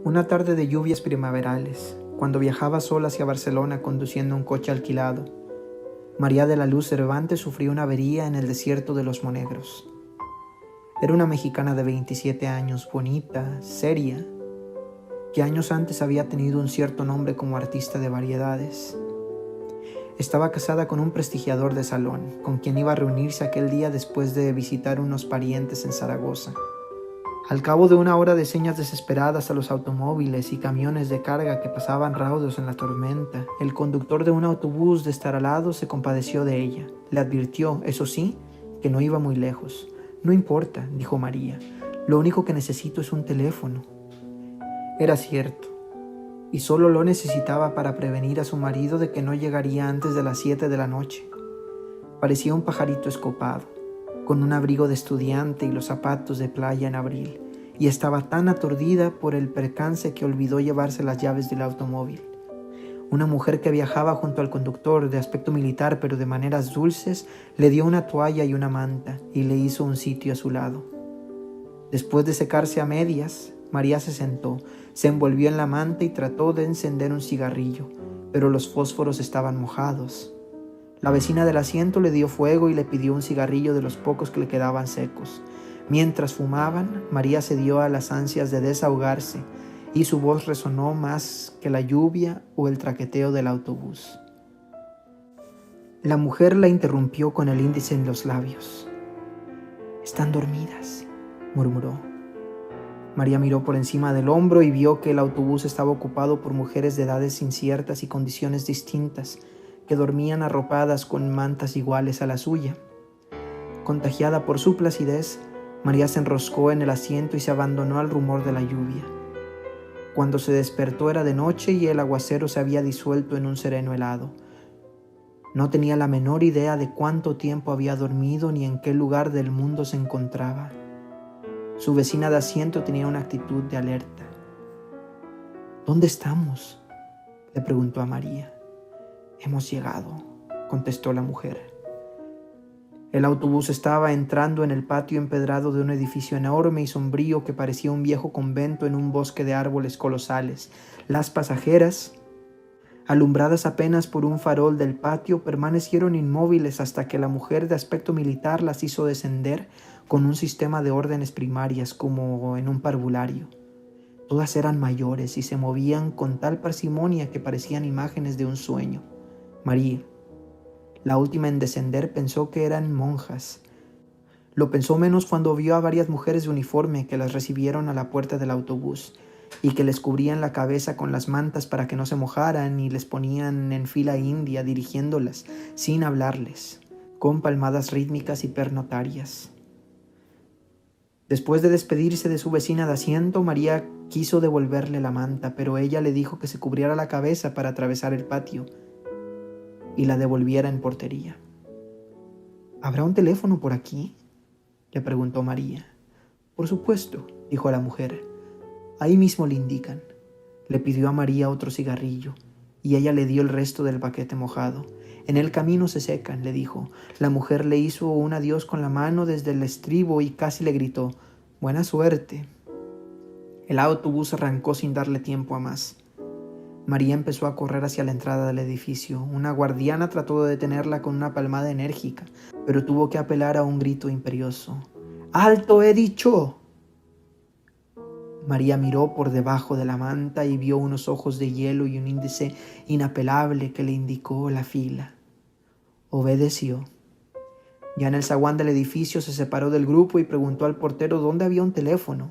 Una tarde de lluvias primaverales, cuando viajaba sola hacia Barcelona conduciendo un coche alquilado, María de la Luz Cervantes sufrió una avería en el desierto de los Monegros. Era una mexicana de 27 años, bonita, seria, que años antes había tenido un cierto nombre como artista de variedades. Estaba casada con un prestigiador de salón, con quien iba a reunirse aquel día después de visitar unos parientes en Zaragoza. Al cabo de una hora de señas desesperadas a los automóviles y camiones de carga que pasaban raudos en la tormenta, el conductor de un autobús destartalado se compadeció de ella. Le advirtió, eso sí, que no iba muy lejos. «No importa», dijo María, «lo único que necesito es un teléfono». Era cierto, y solo lo necesitaba para prevenir a su marido de que no llegaría antes de las 7 de la noche. Parecía un pajarito escopado, con un abrigo de estudiante y los zapatos de playa en abril, y estaba tan aturdida por el percance que olvidó llevarse las llaves del automóvil. Una mujer que viajaba junto al conductor, de aspecto militar pero de maneras dulces, le dio una toalla y una manta y le hizo un sitio a su lado. Después de secarse a medias, María se sentó, se envolvió en la manta y trató de encender un cigarrillo, pero los fósforos estaban mojados. La vecina del asiento le dio fuego y le pidió un cigarrillo de los pocos que le quedaban secos. Mientras fumaban, María cedió a las ansias de desahogarse y su voz resonó más que la lluvia o el traqueteo del autobús. La mujer la interrumpió con el índice en los labios. «Están dormidas», murmuró. María miró por encima del hombro y vio que el autobús estaba ocupado por mujeres de edades inciertas y condiciones distintas, que dormían arropadas con mantas iguales a la suya. Contagiada por su placidez, María se enroscó en el asiento y se abandonó al rumor de la lluvia. Cuando se despertó era de noche y el aguacero se había disuelto en un sereno helado. No tenía la menor idea de cuánto tiempo había dormido ni en qué lugar del mundo se encontraba. Su vecina de asiento tenía una actitud de alerta. «¿Dónde estamos?», le preguntó a María. «Hemos llegado», contestó la mujer. El autobús estaba entrando en el patio empedrado de un edificio enorme y sombrío que parecía un viejo convento en un bosque de árboles colosales. Las pasajeras, alumbradas apenas por un farol del patio, permanecieron inmóviles hasta que la mujer de aspecto militar las hizo descender con un sistema de órdenes primarias como en un parvulario. Todas eran mayores y se movían con tal parsimonia que parecían imágenes de un sueño. María, la última en descender, pensó que eran monjas. Lo pensó menos cuando vio a varias mujeres de uniforme que las recibieron a la puerta del autobús y que les cubrían la cabeza con las mantas para que no se mojaran y les ponían en fila india dirigiéndolas, sin hablarles, con palmadas rítmicas y pernotarias. Después de despedirse de su vecina de asiento, María quiso devolverle la manta, pero ella le dijo que se cubriera la cabeza para atravesar el patio y la devolviera en portería. «¿Habrá un teléfono por aquí?», le preguntó María. «Por supuesto», dijo la mujer. «Ahí mismo le indican». Le pidió a María otro cigarrillo y ella le dio el resto del paquete mojado. «En el camino se secan», le dijo. La mujer le hizo un adiós con la mano desde el estribo y casi le gritó: «Buena suerte». El autobús arrancó sin darle tiempo a más. María empezó a correr hacia la entrada del edificio. Una guardiana trató de detenerla con una palmada enérgica, pero tuvo que apelar a un grito imperioso. «¡Alto, he dicho!». María miró por debajo de la manta y vio unos ojos de hielo y un índice inapelable que le indicó la fila. Obedeció. Ya en el zaguán del edificio se separó del grupo y preguntó al portero dónde había un teléfono.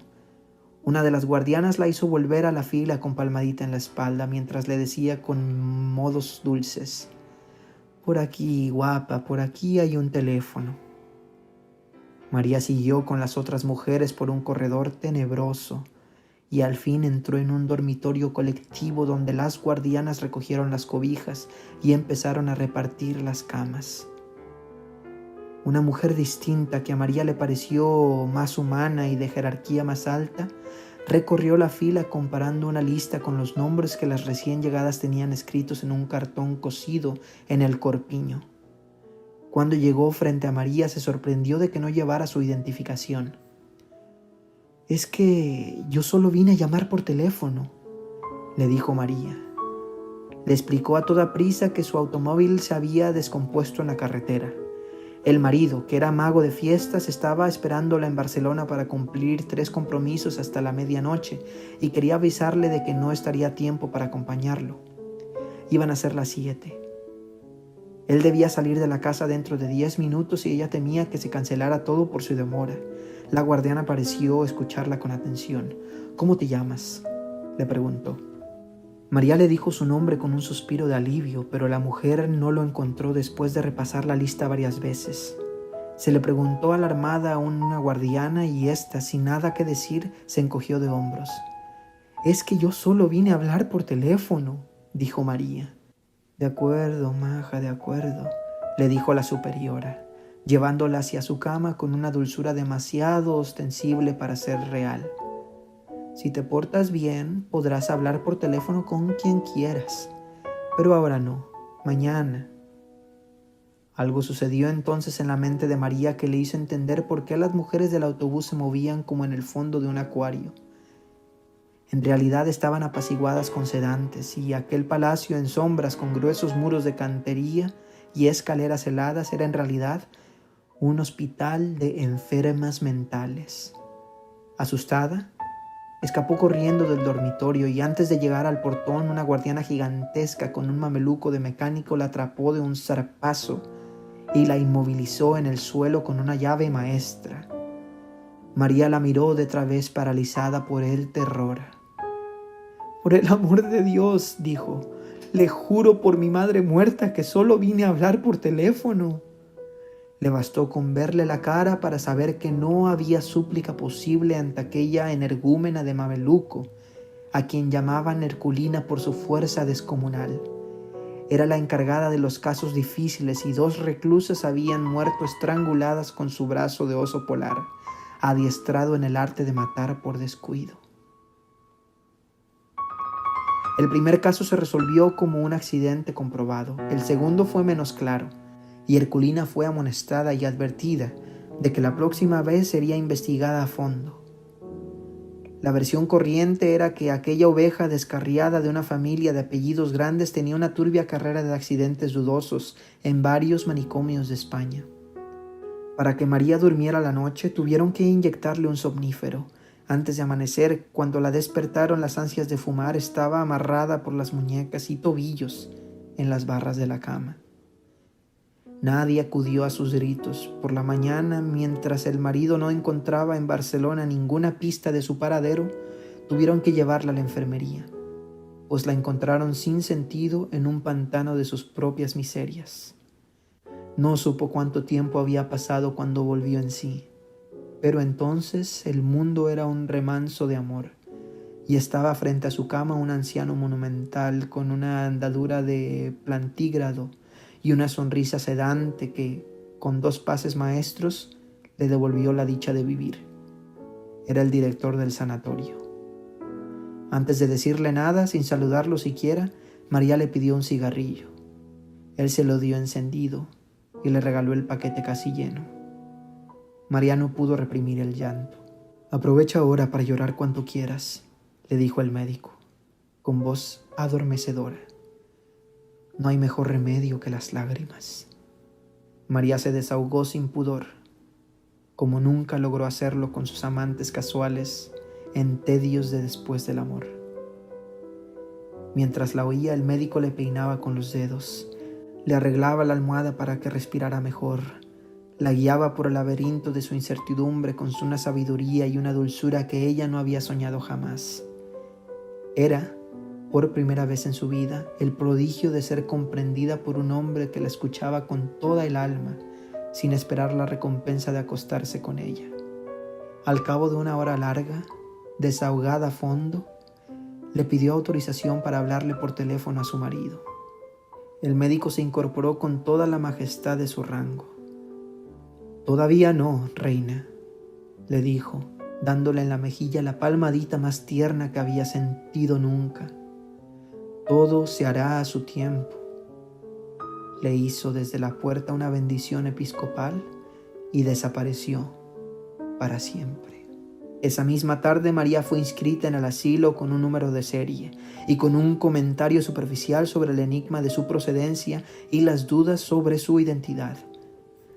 Una de las guardianas la hizo volver a la fila con palmadita en la espalda mientras le decía con modos dulces: «Por aquí, guapa, por aquí hay un teléfono». María siguió con las otras mujeres por un corredor tenebroso y al fin entró en un dormitorio colectivo donde las guardianas recogieron las cobijas y empezaron a repartir las camas. Una mujer distinta, que a María le pareció más humana y de jerarquía más alta, recorrió la fila comparando una lista con los nombres que las recién llegadas tenían escritos en un cartón cosido en el corpiño. Cuando llegó frente a María se sorprendió de que no llevara su identificación. Es que yo solo vine a llamar por teléfono, le dijo María. Le explicó a toda prisa que su automóvil se había descompuesto en la carretera. El marido, que era mago de fiestas, estaba esperándola en Barcelona para cumplir 3 compromisos hasta la medianoche y quería avisarle de que no estaría a tiempo para acompañarlo. Iban a ser las 7. Él debía salir de la casa dentro de 10 minutos y ella temía que se cancelara todo por su demora. La guardiana pareció escucharla con atención. «¿Cómo te llamas?», le preguntó. María le dijo su nombre con un suspiro de alivio, pero la mujer no lo encontró después de repasar la lista varias veces. Se le preguntó alarmada a una guardiana y ésta, sin nada que decir, se encogió de hombros. «Es que yo solo vine a hablar por teléfono», dijo María. «De acuerdo, maja, de acuerdo», le dijo la superiora, llevándola hacia su cama con una dulzura demasiado ostensible para ser real. «Si te portas bien, podrás hablar por teléfono con quien quieras, pero ahora no, mañana». Algo sucedió entonces en la mente de María que le hizo entender por qué las mujeres del autobús se movían como en el fondo de un acuario. En realidad estaban apaciguadas con sedantes, y aquel palacio en sombras con gruesos muros de cantería y escaleras heladas era en realidad un hospital de enfermas mentales. Asustada, escapó corriendo del dormitorio y antes de llegar al portón una guardiana gigantesca con un mameluco de mecánico la atrapó de un zarpazo y la inmovilizó en el suelo con una llave maestra. María la miró de través paralizada por el terror. «Por el amor de Dios», dijo, «le juro por mi madre muerta que solo vine a hablar por teléfono». Le bastó con verle la cara para saber que no había súplica posible ante aquella energúmena de mameluco, a quien llamaban Herculina por su fuerza descomunal. Era la encargada de los casos difíciles y 2 reclusas habían muerto estranguladas con su brazo de oso polar, adiestrado en el arte de matar por descuido. El primer caso se resolvió como un accidente comprobado. El segundo fue menos claro, y Herculina fue amonestada y advertida de que la próxima vez sería investigada a fondo. La versión corriente era que aquella oveja descarriada de una familia de apellidos grandes tenía una turbia carrera de accidentes dudosos en varios manicomios de España. Para que María durmiera la noche, tuvieron que inyectarle un somnífero. Antes de amanecer, cuando la despertaron las ansias de fumar, estaba amarrada por las muñecas y tobillos en las barras de la cama. Nadie acudió a sus gritos. Por la mañana, mientras el marido no encontraba en Barcelona ninguna pista de su paradero, tuvieron que llevarla a la enfermería, pues la encontraron sin sentido en un pantano de sus propias miserias. No supo cuánto tiempo había pasado cuando volvió en sí, pero entonces el mundo era un remanso de amor, y estaba frente a su cama un anciano monumental con una andadura de plantígrado y una sonrisa sedante que, con 2 pases maestros, le devolvió la dicha de vivir. Era el director del sanatorio. Antes de decirle nada, sin saludarlo siquiera, María le pidió un cigarrillo. Él se lo dio encendido y le regaló el paquete casi lleno. María no pudo reprimir el llanto. «Aprovecha ahora para llorar cuanto quieras», le dijo el médico, con voz adormecedora. «No hay mejor remedio que las lágrimas». María se desahogó sin pudor, como nunca logró hacerlo con sus amantes casuales en tedios de después del amor. Mientras la oía, el médico le peinaba con los dedos, le arreglaba la almohada para que respirara mejor, la guiaba por el laberinto de su incertidumbre con una sabiduría y una dulzura que ella no había soñado jamás. Era, por primera vez en su vida, el prodigio de ser comprendida por un hombre que la escuchaba con toda el alma, sin esperar la recompensa de acostarse con ella. Al cabo de 1 hora larga, desahogada a fondo, le pidió autorización para hablarle por teléfono a su marido. El médico se incorporó con toda la majestad de su rango. «Todavía no, reina», le dijo, dándole en la mejilla la palmadita más tierna que había sentido nunca. «Todo se hará a su tiempo». Le hizo desde la puerta una bendición episcopal y desapareció para siempre. Esa misma tarde María fue inscrita en el asilo con un número de serie y con un comentario superficial sobre el enigma de su procedencia y las dudas sobre su identidad.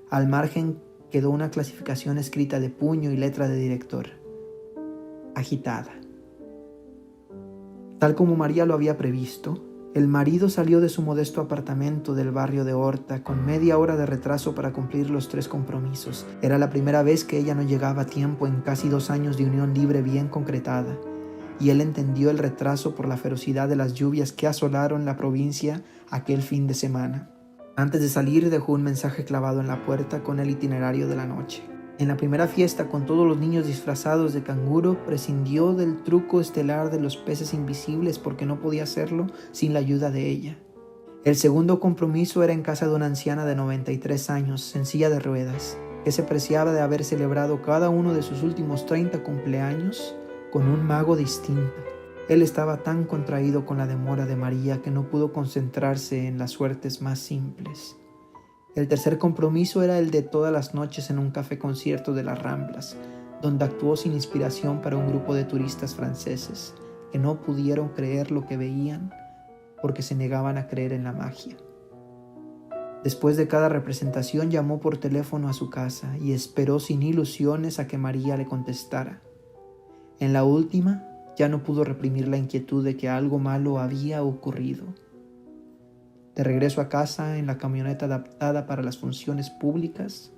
Al margen quedó una clasificación escrita de puño y letra de director: agitada. Tal como María lo había previsto, el marido salió de su modesto apartamento del barrio de Horta con media hora de retraso para cumplir los 3 compromisos. Era la primera vez que ella no llegaba a tiempo en casi 2 años de unión libre bien concretada, y él entendió el retraso por la ferocidad de las lluvias que asolaron la provincia aquel fin de semana. Antes de salir dejó un mensaje clavado en la puerta con el itinerario de la noche. En la primera fiesta, con todos los niños disfrazados de canguro, prescindió del truco estelar de los peces invisibles porque no podía hacerlo sin la ayuda de ella. El segundo compromiso era en casa de una anciana de 93 años, en silla de ruedas, que se preciaba de haber celebrado cada uno de sus últimos 30 cumpleaños con un mago distinto. Él estaba tan contraído con la demora de María que no pudo concentrarse en las suertes más simples. El tercer compromiso era el de todas las noches en un café concierto de las Ramblas, donde actuó sin inspiración para un grupo de turistas franceses que no pudieron creer lo que veían porque se negaban a creer en la magia. Después de cada representación llamó por teléfono a su casa y esperó sin ilusiones a que María le contestara. En la última ya no pudo reprimir la inquietud de que algo malo había ocurrido. De regreso a casa, en la camioneta adaptada para las funciones públicas,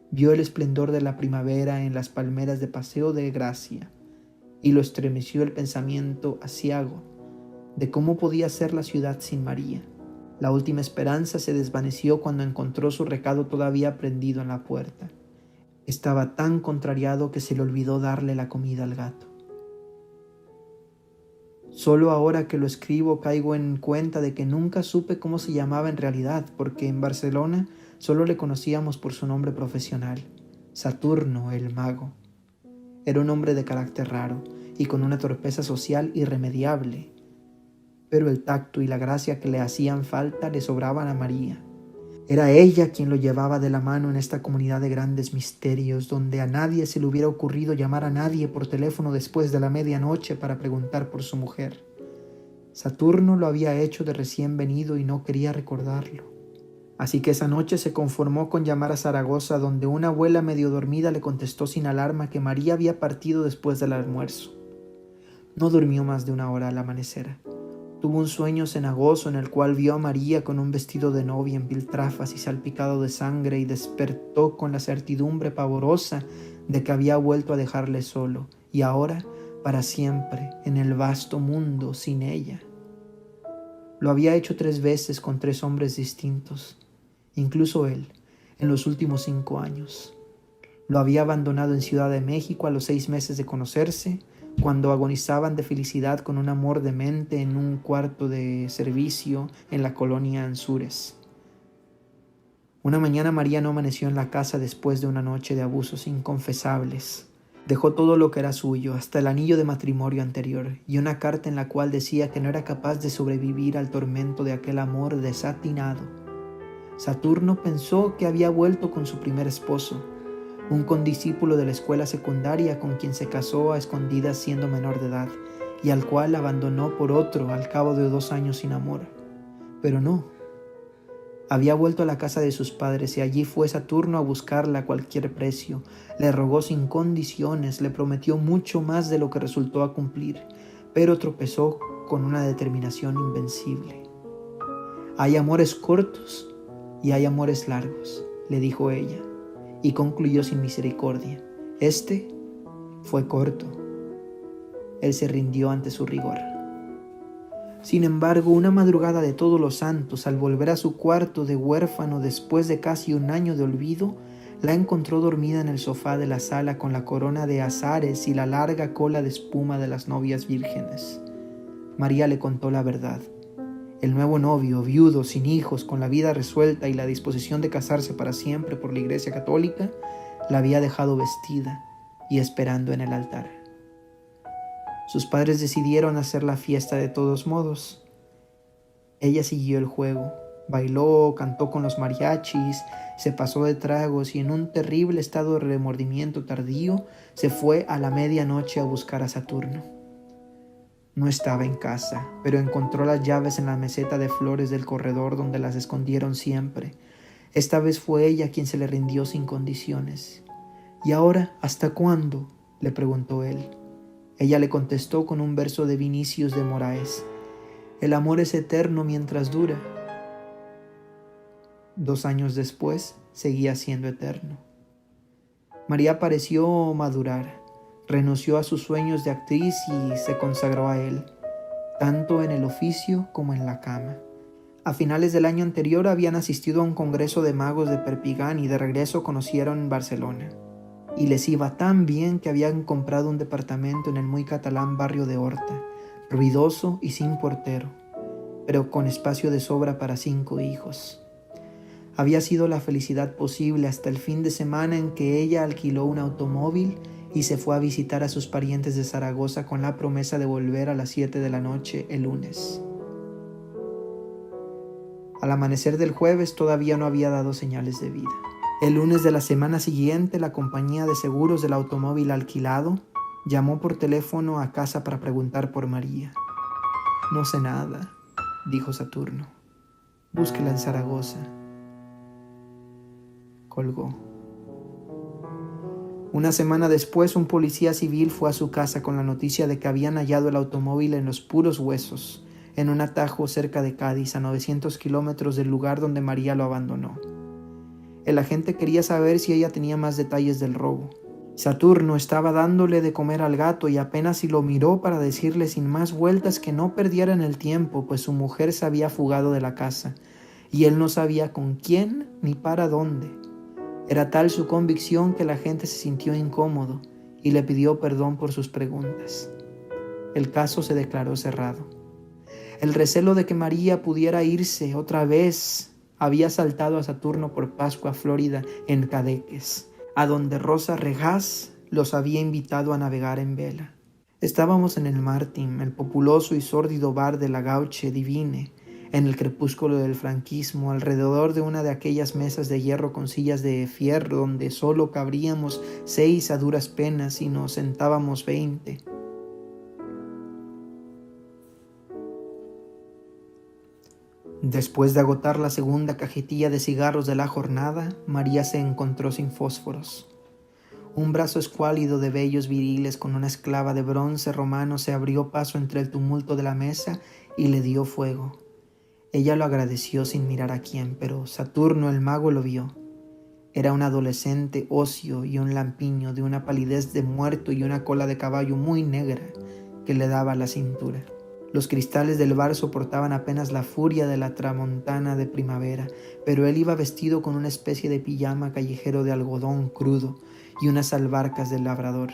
vio el esplendor de la primavera en las palmeras de Paseo de Gracia y lo estremeció el pensamiento aciago de cómo podía ser la ciudad sin María. La última esperanza se desvaneció cuando encontró su recado todavía prendido en la puerta. Estaba tan contrariado que se le olvidó darle la comida al gato. Solo ahora que lo escribo caigo en cuenta de que nunca supe cómo se llamaba en realidad, porque en Barcelona solo le conocíamos por su nombre profesional: Saturno el Mago. Era un hombre de carácter raro y con una torpeza social irremediable, pero el tacto y la gracia que le hacían falta le sobraban a María. Era ella quien lo llevaba de la mano en esta comunidad de grandes misterios, donde a nadie se le hubiera ocurrido llamar a nadie por teléfono después de la medianoche para preguntar por su mujer. Saturno lo había hecho de recién venido y no quería recordarlo. Así que esa noche se conformó con llamar a Zaragoza, donde una abuela medio dormida le contestó sin alarma que María había partido después del almuerzo. No durmió más de 1 hora al amanecer. Tuvo un sueño cenagoso en el cual vio a María con un vestido de novia en piltrafas y salpicado de sangre, y despertó con la certidumbre pavorosa de que había vuelto a dejarle solo, y ahora para siempre en el vasto mundo sin ella. Lo había hecho 3 veces con 3 hombres distintos, incluso él, en los últimos 5 años. Lo había abandonado en Ciudad de México a los 6 meses de conocerse, cuando agonizaban de felicidad con un amor demente en un cuarto de servicio en la colonia Anzures. Una mañana María no amaneció en la casa después de una noche de abusos inconfesables. Dejó todo lo que era suyo, hasta el anillo de matrimonio anterior, y una carta en la cual decía que no era capaz de sobrevivir al tormento de aquel amor desatinado. Saturno pensó que había vuelto con su primer esposo, un condiscípulo de la escuela secundaria con quien se casó a escondidas siendo menor de edad, y al cual abandonó por otro al cabo de 2 años sin amor. Pero no. Había vuelto a la casa de sus padres y allí fue Saturno a buscarla a cualquier precio. Le rogó sin condiciones, le prometió mucho más de lo que resultó a cumplir, pero tropezó con una determinación invencible. Hay amores cortos y hay amores largos, le dijo ella, y concluyó sin misericordia: este fue corto. Él se rindió ante su rigor. Sin embargo, una madrugada de Todos los Santos, al volver a su cuarto de huérfano después de casi 1 año de olvido, la encontró dormida en el sofá de la sala con la corona de azares y la larga cola de espuma de las novias vírgenes. María le contó la verdad. El nuevo novio, viudo, sin hijos, con la vida resuelta y la disposición de casarse para siempre por la Iglesia Católica, la había dejado vestida y esperando en el altar. Sus padres decidieron hacer la fiesta de todos modos. Ella siguió el juego, Bailó, cantó con los mariachis, se pasó de tragos y en un terrible estado de remordimiento tardío se fue a la medianoche a buscar a Saturno. No estaba en casa, pero encontró las llaves en la meseta de flores del corredor donde las escondieron siempre. Esta vez fue ella quien se le rindió sin condiciones. «¿Y ahora hasta cuándo?», le preguntó él. Ella le contestó con un verso de Vinicius de Moraes: «El amor es eterno mientras dura». 2 años después, seguía siendo eterno. María pareció madurar, renunció a sus sueños de actriz y se consagró a él, tanto en el oficio como en la cama. A finales del año anterior habían asistido a un congreso de magos de Perpigán y de regreso conocieron Barcelona. Y les iba tan bien que habían comprado un departamento en el muy catalán barrio de Horta, ruidoso y sin portero, pero con espacio de sobra para 5 hijos. Había sido la felicidad posible hasta el fin de semana en que ella alquiló un automóvil y se fue a visitar a sus parientes de Zaragoza con la promesa de volver a las 7 de la noche el lunes. Al amanecer del jueves todavía no había dado señales de vida. El lunes de la semana siguiente, la compañía de seguros del automóvil alquilado llamó por teléfono a casa para preguntar por María. «No sé nada», dijo Saturno. «Búsquela en Zaragoza». Colgó. Una semana después, un policía civil fue a su casa con la noticia de que habían hallado el automóvil en los puros huesos, en un atajo cerca de Cádiz, a 900 kilómetros del lugar donde María lo abandonó. El agente quería saber si ella tenía más detalles del robo. Saturno estaba dándole de comer al gato y apenas si lo miró para decirle sin más vueltas que no perdieran el tiempo, pues su mujer se había fugado de la casa y él no sabía con quién ni para dónde. Era tal su convicción que la gente se sintió incómodo y le pidió perdón por sus preguntas. El caso se declaró cerrado. El recelo de que María pudiera irse otra vez había saltado a Saturno por Pascua, Florida, en Cadeques, a donde Rosa Regás los había invitado a navegar en vela. Estábamos en el Martin, el populoso y sórdido bar de la Gauche Divine, en el crepúsculo del franquismo, alrededor de una de aquellas mesas de hierro con sillas de fierro donde solo cabríamos 6 a duras penas y nos sentábamos 20. Después de agotar la segunda cajetilla de cigarros de la jornada, María se encontró sin fósforos. Un brazo escuálido de vellos viriles con una esclava de bronce romano se abrió paso entre el tumulto de la mesa y le dio fuego. Ella lo agradeció sin mirar a quién, pero Saturno el mago lo vio. Era un adolescente óseo y un lampiño de una palidez de muerto y una cola de caballo muy negra que le daba a la cintura. Los cristales del bar soportaban apenas la furia de la tramontana de primavera, pero él iba vestido con una especie de pijama callejero de algodón crudo y unas albarcas del labrador.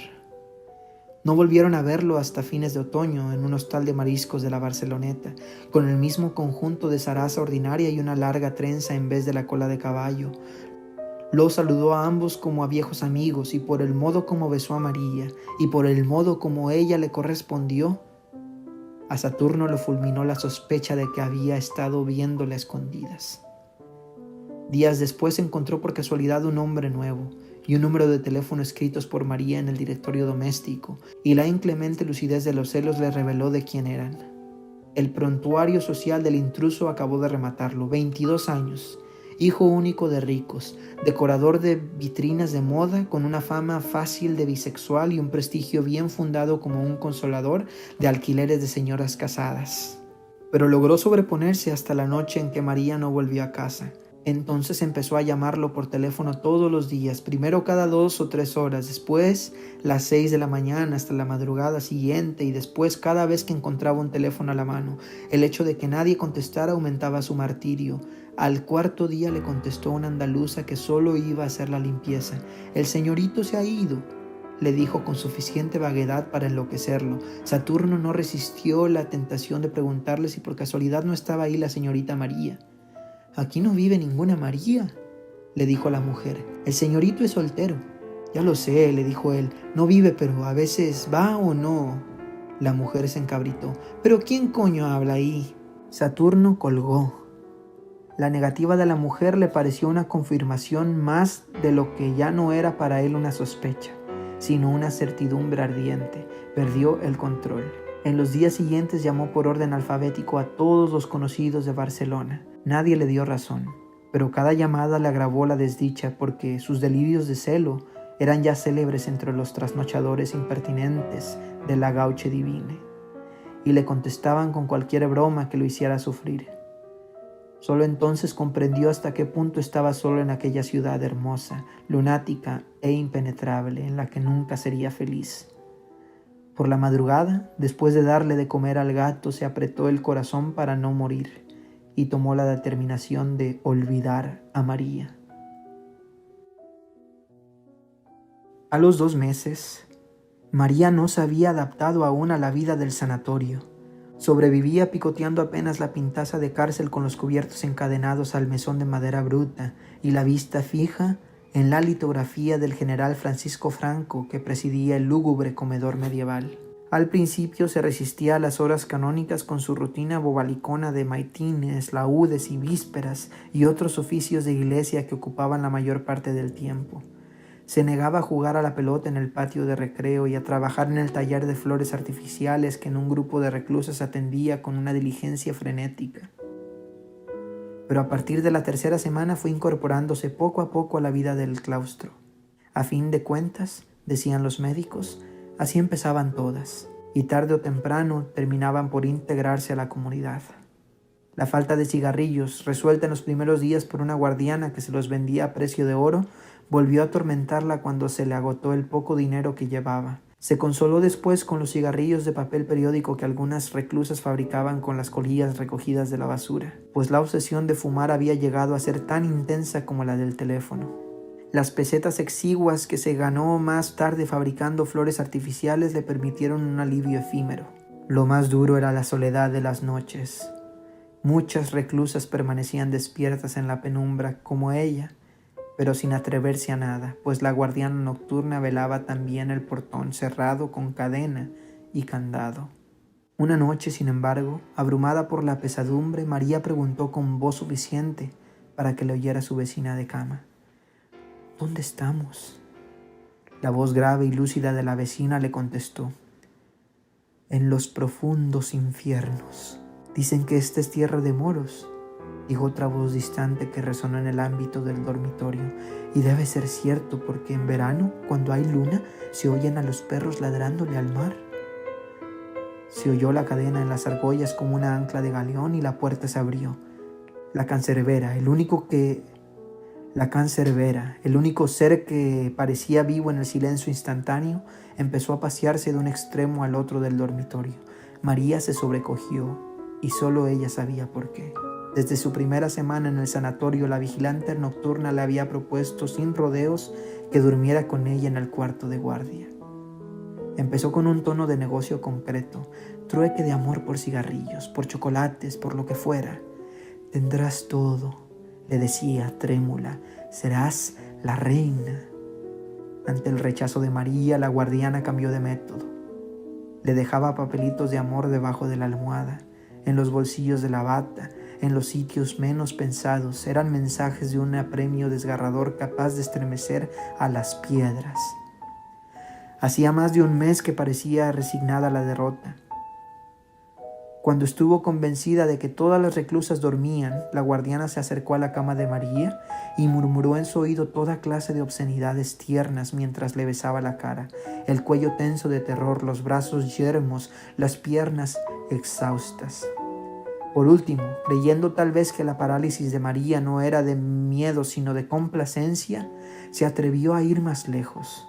No volvieron a verlo hasta fines de otoño en un hostal de mariscos de la Barceloneta, con el mismo conjunto de zaraza ordinaria y una larga trenza en vez de la cola de caballo. Lo saludó a ambos como a viejos amigos, y por el modo como besó a María, y por el modo como ella le correspondió, a Saturno lo fulminó la sospecha de que había estado viéndole a escondidas. Días después encontró por casualidad un nombre nuevo y un número de teléfono escritos por María en el directorio doméstico, y la inclemente lucidez de los celos le reveló de quién eran. El prontuario social del intruso acabó de rematarlo: 22 años, hijo único de ricos, decorador de vitrinas de moda, con una fama fácil de bisexual y un prestigio bien fundado como un consolador de alquileres de señoras casadas. Pero logró sobreponerse hasta la noche en que María no volvió a casa. Entonces empezó a llamarlo por teléfono todos los días, primero cada 2 o 3 horas, después las 6 de la mañana hasta la madrugada siguiente, y después cada vez que encontraba un teléfono a la mano. El hecho de que nadie contestara aumentaba su martirio. Al 4.º día le contestó una andaluza que solo iba a hacer la limpieza. «El señorito se ha ido», le dijo con suficiente vaguedad para enloquecerlo. Saturno no resistió la tentación de preguntarle si por casualidad no estaba ahí la señorita María. «Aquí no vive ninguna María», le dijo la mujer. «El señorito es soltero». «Ya lo sé», le dijo él. «No vive, pero a veces va o no». La mujer se encabritó. «¿Pero quién coño habla ahí?» Saturno colgó. La negativa de la mujer le pareció una confirmación más de lo que ya no era para él una sospecha, sino una certidumbre ardiente. Perdió el control. En los días siguientes llamó por orden alfabético a todos los conocidos de Barcelona. Nadie le dio razón, pero cada llamada le agravó la desdicha porque sus delirios de celo eran ya célebres entre los trasnochadores impertinentes de la Gauche Divine, y le contestaban con cualquier broma que lo hiciera sufrir. Solo entonces comprendió hasta qué punto estaba solo en aquella ciudad hermosa, lunática e impenetrable, en la que nunca sería feliz. Por la madrugada, después de darle de comer al gato, se apretó el corazón para no morir y tomó la determinación de olvidar a María. A los 2 meses, María no se había adaptado aún a la vida del sanatorio. Sobrevivía picoteando apenas la pintaza de cárcel con los cubiertos encadenados al mesón de madera bruta y la vista fija en la litografía del general Francisco Franco que presidía el lúgubre comedor medieval. Al principio se resistía a las horas canónicas con su rutina bobalicona de maitines, laúdes y vísperas y otros oficios de iglesia que ocupaban la mayor parte del tiempo. Se negaba a jugar a la pelota en el patio de recreo y a trabajar en el taller de flores artificiales que en un grupo de reclusas atendía con una diligencia frenética. Pero a partir de la 3ª semana fue incorporándose poco a poco a la vida del claustro. A fin de cuentas, decían los médicos, así empezaban todas, y tarde o temprano terminaban por integrarse a la comunidad. La falta de cigarrillos, resuelta en los primeros días por una guardiana que se los vendía a precio de oro, volvió a atormentarla cuando se le agotó el poco dinero que llevaba. Se consoló después con los cigarrillos de papel periódico que algunas reclusas fabricaban con las colillas recogidas de la basura, pues la obsesión de fumar había llegado a ser tan intensa como la del teléfono. Las pesetas exiguas que se ganó más tarde fabricando flores artificiales le permitieron un alivio efímero. Lo más duro era la soledad de las noches. Muchas reclusas permanecían despiertas en la penumbra como ella, pero sin atreverse a nada, pues la guardiana nocturna velaba también el portón cerrado con cadena y candado. Una noche, sin embargo, abrumada por la pesadumbre, María preguntó con voz suficiente para que le oyera su vecina de cama: ¿Dónde estamos? La voz grave y lúcida de la vecina le contestó: en los profundos infiernos. Dicen que esta es tierra de moros, dijo otra voz distante que resonó en el ámbito del dormitorio, y debe ser cierto porque en verano, cuando hay luna, se oyen a los perros ladrándole al mar. Se oyó la cadena en las argollas como una ancla de galeón y la puerta se abrió. La cancerbera, el único ser que parecía vivo en el silencio instantáneo, empezó a pasearse de un extremo al otro del dormitorio. María se sobrecogió y solo ella sabía por qué. Desde su primera semana en el sanatorio, la vigilante nocturna le había propuesto sin rodeos que durmiera con ella en el cuarto de guardia. Empezó con un tono de negocio concreto: trueque de amor por cigarrillos, por chocolates, por lo que fuera. Tendrás todo, le decía trémula, serás la reina. Ante el rechazo de María, la guardiana cambió de método. Le dejaba papelitos de amor debajo de la almohada, en los bolsillos de la bata, en los sitios menos pensados. Eran mensajes de un apremio desgarrador capaz de estremecer a las piedras. Hacía más de un mes que parecía resignada a la derrota. Cuando estuvo convencida de que todas las reclusas dormían, la guardiana se acercó a la cama de María y murmuró en su oído toda clase de obscenidades tiernas mientras le besaba la cara, el cuello tenso de terror, los brazos yermos, las piernas exhaustas. Por último, creyendo tal vez que la parálisis de María no era de miedo sino de complacencia, se atrevió a ir más lejos.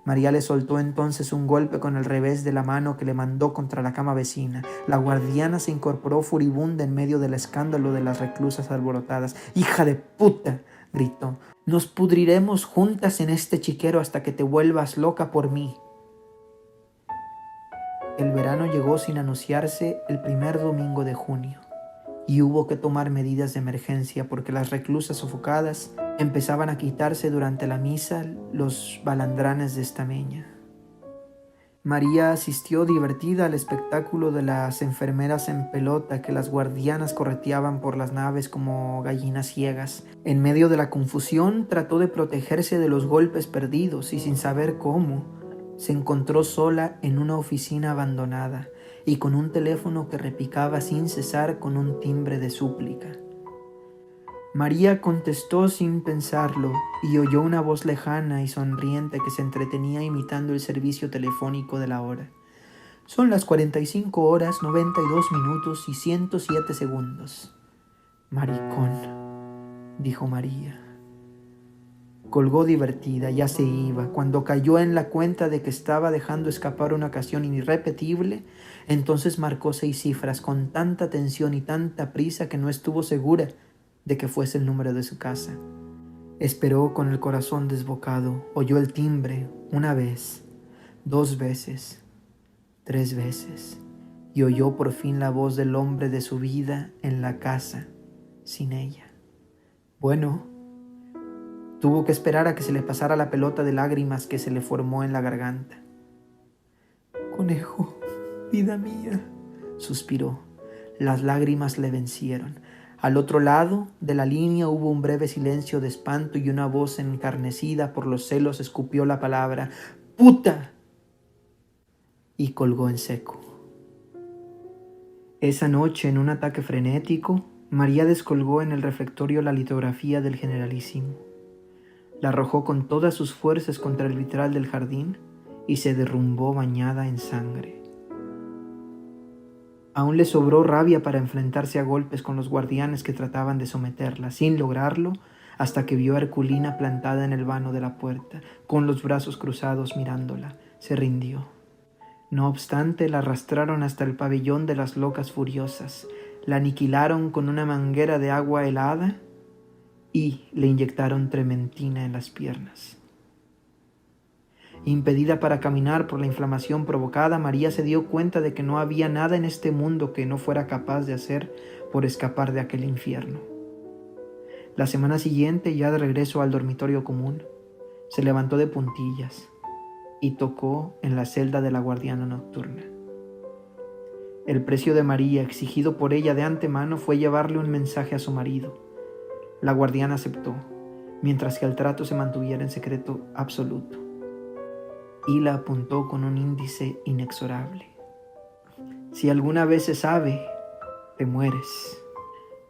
María le soltó entonces un golpe con el revés de la mano que le mandó contra la cama vecina. La guardiana se incorporó furibunda en medio del escándalo de las reclusas alborotadas. ¡Hija de puta!, gritó. «Nos pudriremos juntas en este chiquero hasta que te vuelvas loca por mí». El verano llegó sin anunciarse el primer domingo de junio, y hubo que tomar medidas de emergencia porque las reclusas sofocadas empezaban a quitarse durante la misa los balandranes de estameña. María asistió divertida al espectáculo de las enfermeras en pelota que las guardianas correteaban por las naves como gallinas ciegas. En medio de la confusión trató de protegerse de los golpes perdidos y sin saber cómo, se encontró sola en una oficina abandonada y con un teléfono que repicaba sin cesar con un timbre de súplica. María contestó sin pensarlo y oyó una voz lejana y sonriente que se entretenía imitando el servicio telefónico de la hora. Son las 45 horas, 92 minutos y 107 segundos. Maricón, dijo María. Colgó divertida, ya se iba. Cuando cayó en la cuenta de que estaba dejando escapar una ocasión irrepetible, entonces marcó 6 cifras con tanta tensión y tanta prisa que no estuvo segura de que fuese el número de su casa. Esperó con el corazón desbocado, oyó el timbre 1 vez, 2 veces, 3 veces, y oyó por fin la voz del hombre de su vida en la casa, sin ella. Bueno, tuvo que esperar a que se le pasara la pelota de lágrimas que se le formó en la garganta. «Conejo, vida mía», suspiró. Las lágrimas le vencieron. Al otro lado de la línea hubo un breve silencio de espanto y una voz encarnecida por los celos escupió la palabra «¡Puta!» y colgó en seco. Esa noche, en un ataque frenético, María descolgó en el refectorio la litografía del Generalísimo. La arrojó con todas sus fuerzas contra el vitral del jardín y se derrumbó bañada en sangre. Aún le sobró rabia para enfrentarse a golpes con los guardianes que trataban de someterla, sin lograrlo, hasta que vio a Herculina plantada en el vano de la puerta, con los brazos cruzados mirándola. Se rindió. No obstante, la arrastraron hasta el pabellón de las locas furiosas, la aniquilaron con una manguera de agua helada y le inyectaron trementina en las piernas. Impedida para caminar por la inflamación provocada, María se dio cuenta de que no había nada en este mundo que no fuera capaz de hacer por escapar de aquel infierno. La semana siguiente, ya de regreso al dormitorio común, se levantó de puntillas y tocó en la celda de la guardiana nocturna. El precio de María, exigido por ella de antemano, fue llevarle un mensaje a su marido. La guardiana aceptó, mientras que el trato se mantuviera en secreto absoluto. Y la apuntó con un índice inexorable. Si alguna vez se sabe, te mueres.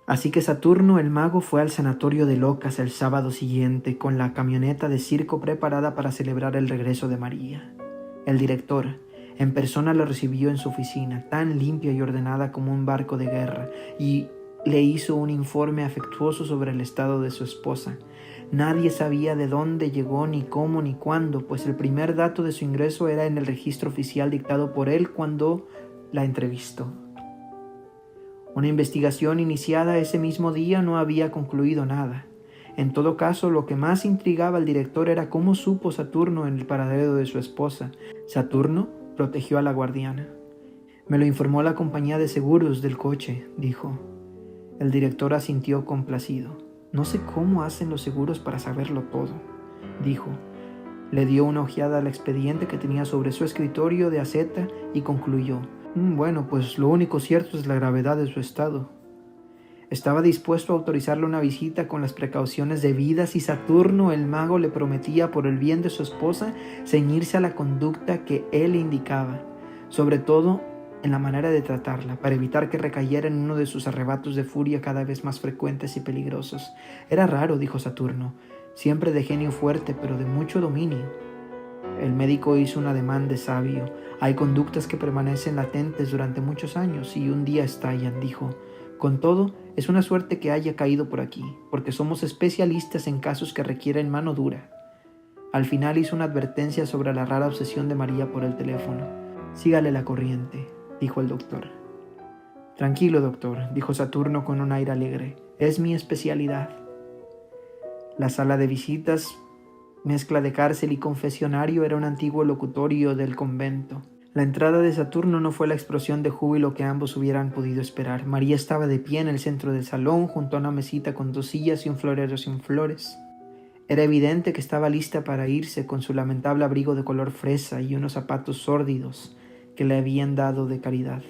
Así que Saturno, el mago, fue al sanatorio de locas el sábado siguiente con la camioneta de circo preparada para celebrar el regreso de María. El director, en persona, la recibió en su oficina, tan limpia y ordenada como un barco de guerra, y le hizo un informe afectuoso sobre el estado de su esposa. Nadie sabía de dónde llegó, ni cómo, ni cuándo, pues el primer dato de su ingreso era en el registro oficial dictado por él cuando la entrevistó. Una investigación iniciada ese mismo día no había concluido nada. En todo caso, lo que más intrigaba al director era cómo supo Saturno en el paradero de su esposa. Saturno protegió a la guardiana. «Me lo informó la compañía de seguros del coche», dijo. El director asintió complacido. «No sé cómo hacen los seguros para saberlo todo», dijo. Le dio una ojeada al expediente que tenía sobre su escritorio de aceta y concluyó. «Bueno, pues lo único cierto es la gravedad de su estado». Estaba dispuesto a autorizarle una visita con las precauciones debidas y Saturno, el mago, le prometía, por el bien de su esposa, ceñirse a la conducta que él indicaba, sobre todo en la manera de tratarla, para evitar que recayera en uno de sus arrebatos de furia cada vez más frecuentes y peligrosos. «Era raro», dijo Saturno, «siempre de genio fuerte, pero de mucho dominio». El médico hizo un ademán de sabio. «Hay conductas que permanecen latentes durante muchos años y un día estallan», dijo. «Con todo, es una suerte que haya caído por aquí, porque somos especialistas en casos que requieren mano dura». Al final hizo una advertencia sobre la rara obsesión de María por el teléfono. «Sígale la corriente», dijo el doctor. «Tranquilo, doctor», dijo Saturno con un aire alegre. «Es mi especialidad». La sala de visitas, mezcla de cárcel y confesionario, era un antiguo locutorio del convento. La entrada de Saturno no fue la explosión de júbilo que ambos hubieran podido esperar. María estaba de pie en el centro del salón, junto a una mesita con 2 sillas y un florero sin flores. Era evidente que estaba lista para irse con su lamentable abrigo de color fresa y unos zapatos sórdidos que le habían dado de caridad.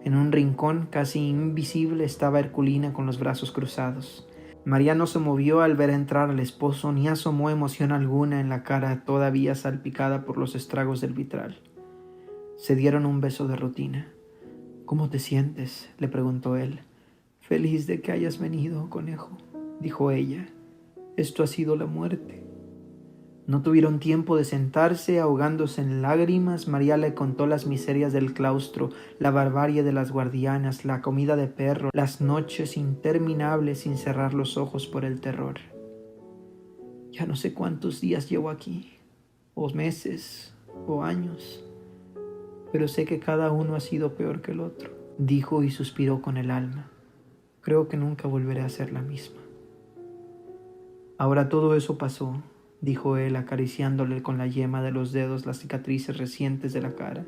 En un rincón casi invisible estaba Herculina con los brazos cruzados. María no se movió al ver entrar al esposo ni asomó emoción alguna en la cara todavía salpicada por los estragos del vitral. Se dieron un beso de rutina. «¿Cómo te sientes?», le preguntó él. «Feliz de que hayas venido, conejo», dijo ella. «Esto ha sido la muerte». No tuvieron tiempo de sentarse. Ahogándose en lágrimas, María le contó las miserias del claustro, la barbarie de las guardianas, la comida de perro, las noches interminables sin cerrar los ojos por el terror. «Ya no sé cuántos días llevo aquí, o meses, o años, pero sé que cada uno ha sido peor que el otro», dijo y suspiró con el alma. «Creo que nunca volveré a ser la misma». «Ahora todo eso pasó», dijo él, acariciándole con la yema de los dedos las cicatrices recientes de la cara.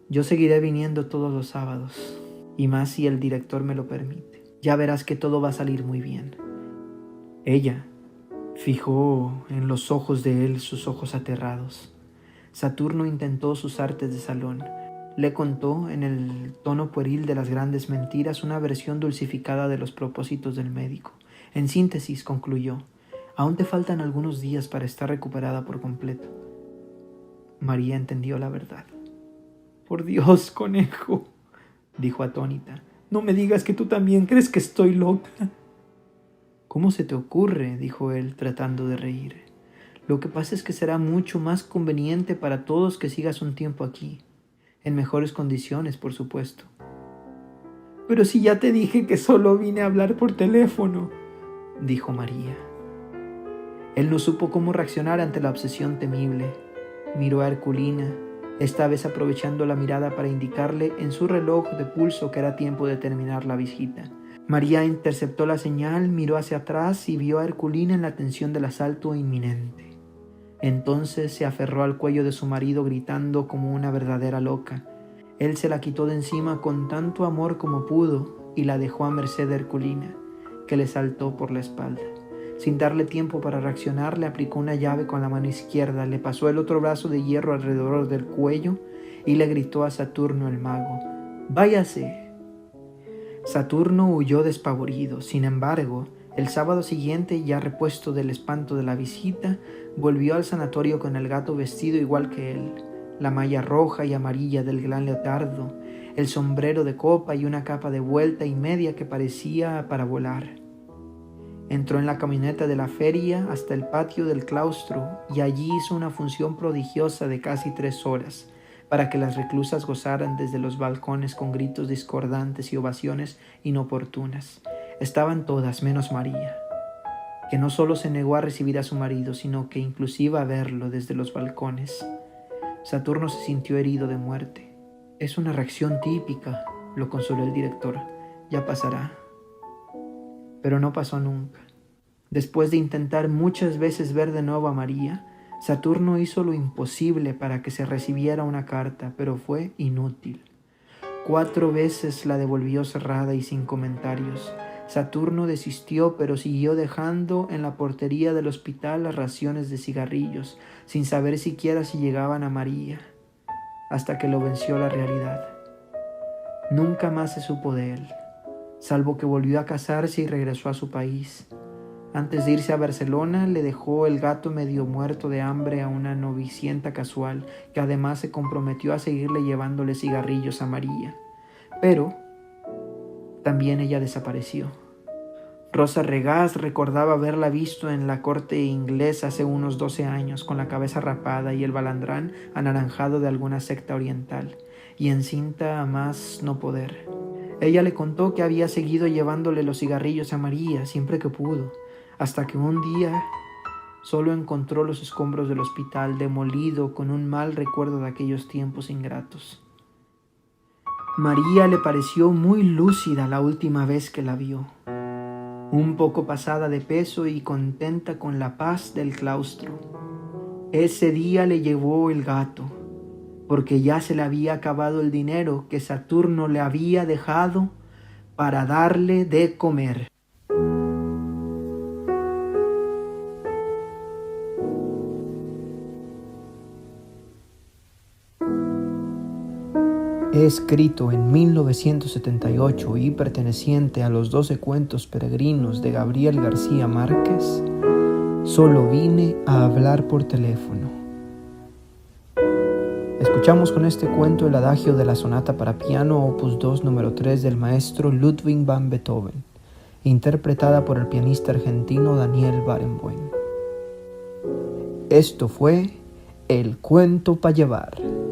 «Yo seguiré viniendo todos los sábados, y más si el director me lo permite. Ya verás que todo va a salir muy bien». Ella fijó en los ojos de él sus ojos aterrados. Saturno intentó sus artes de salón. Le contó, en el tono pueril de las grandes mentiras, una versión dulcificada de los propósitos del médico. En síntesis, concluyó: «Aún te faltan algunos días para estar recuperada por completo». María entendió la verdad. «Por Dios, conejo», dijo atónita, «no me digas que tú también crees que estoy loca». «¿Cómo se te ocurre?», dijo él, tratando de reír. «Lo que pasa es que será mucho más conveniente para todos que sigas un tiempo aquí. En mejores condiciones, por supuesto». «Pero si ya te dije que solo vine a hablar por teléfono», dijo María. Él no supo cómo reaccionar ante la obsesión temible. Miró a Herculina, esta vez aprovechando la mirada para indicarle en su reloj de pulso que era tiempo de terminar la visita. María interceptó la señal, miró hacia atrás y vio a Herculina en la tensión del asalto inminente. Entonces se aferró al cuello de su marido gritando como una verdadera loca. Él se la quitó de encima con tanto amor como pudo y la dejó a merced de Herculina, que le saltó por la espalda. Sin darle tiempo para reaccionar, le aplicó una llave con la mano izquierda, le pasó el otro brazo de hierro alrededor del cuello y le gritó a Saturno el mago: «¡Váyase!». Saturno huyó despavorido. Sin embargo, el sábado siguiente, ya repuesto del espanto de la visita, volvió al sanatorio con el gato vestido igual que él, la malla roja y amarilla del gran leotardo, el sombrero de copa y una capa de vuelta y media que parecía para volar. Entró en la camioneta de la feria hasta el patio del claustro y allí hizo una función prodigiosa de casi 3 horas para que las reclusas gozaran desde los balcones con gritos discordantes y ovaciones inoportunas. Estaban todas menos María, que no solo se negó a recibir a su marido, sino que inclusive a verlo desde los balcones. Saturno se sintió herido de muerte. «Es una reacción típica», lo consoló el director. «Ya pasará». Pero no pasó nunca. Después de intentar muchas veces ver de nuevo a María, Saturno hizo lo imposible para que se recibiera una carta, pero fue inútil. 4 veces la devolvió cerrada y sin comentarios. Saturno desistió, pero siguió dejando en la portería del hospital las raciones de cigarrillos, sin saber siquiera si llegaban a María, hasta que lo venció la realidad. Nunca más se supo de él, salvo que volvió a casarse y regresó a su país. Antes de irse a Barcelona, le dejó el gato medio muerto de hambre a una novicienta casual, que además se comprometió a seguirle llevándole cigarrillos a María. Pero también ella desapareció. Rosa Regás recordaba haberla visto en la corte inglesa hace unos 12 años, con la cabeza rapada y el balandrán anaranjado de alguna secta oriental, y encinta a más no poder. Ella le contó que había seguido llevándole los cigarrillos a María siempre que pudo, hasta que un día solo encontró los escombros del hospital, demolido con un mal recuerdo de aquellos tiempos ingratos. María le pareció muy lúcida la última vez que la vio, un poco pasada de peso y contenta con la paz del claustro. Ese día le llevó el gato, porque ya se le había acabado el dinero que Saturno le había dejado para darle de comer. escrito en 1978 y perteneciente a los 12 cuentos peregrinos de Gabriel García Márquez, solo vine a hablar por teléfono. Escuchamos con este cuento el adagio de la sonata para piano opus 2 número 3 del maestro Ludwig van Beethoven, interpretada por el pianista argentino Daniel Barenboim. Esto fue El Cuento para Llevar.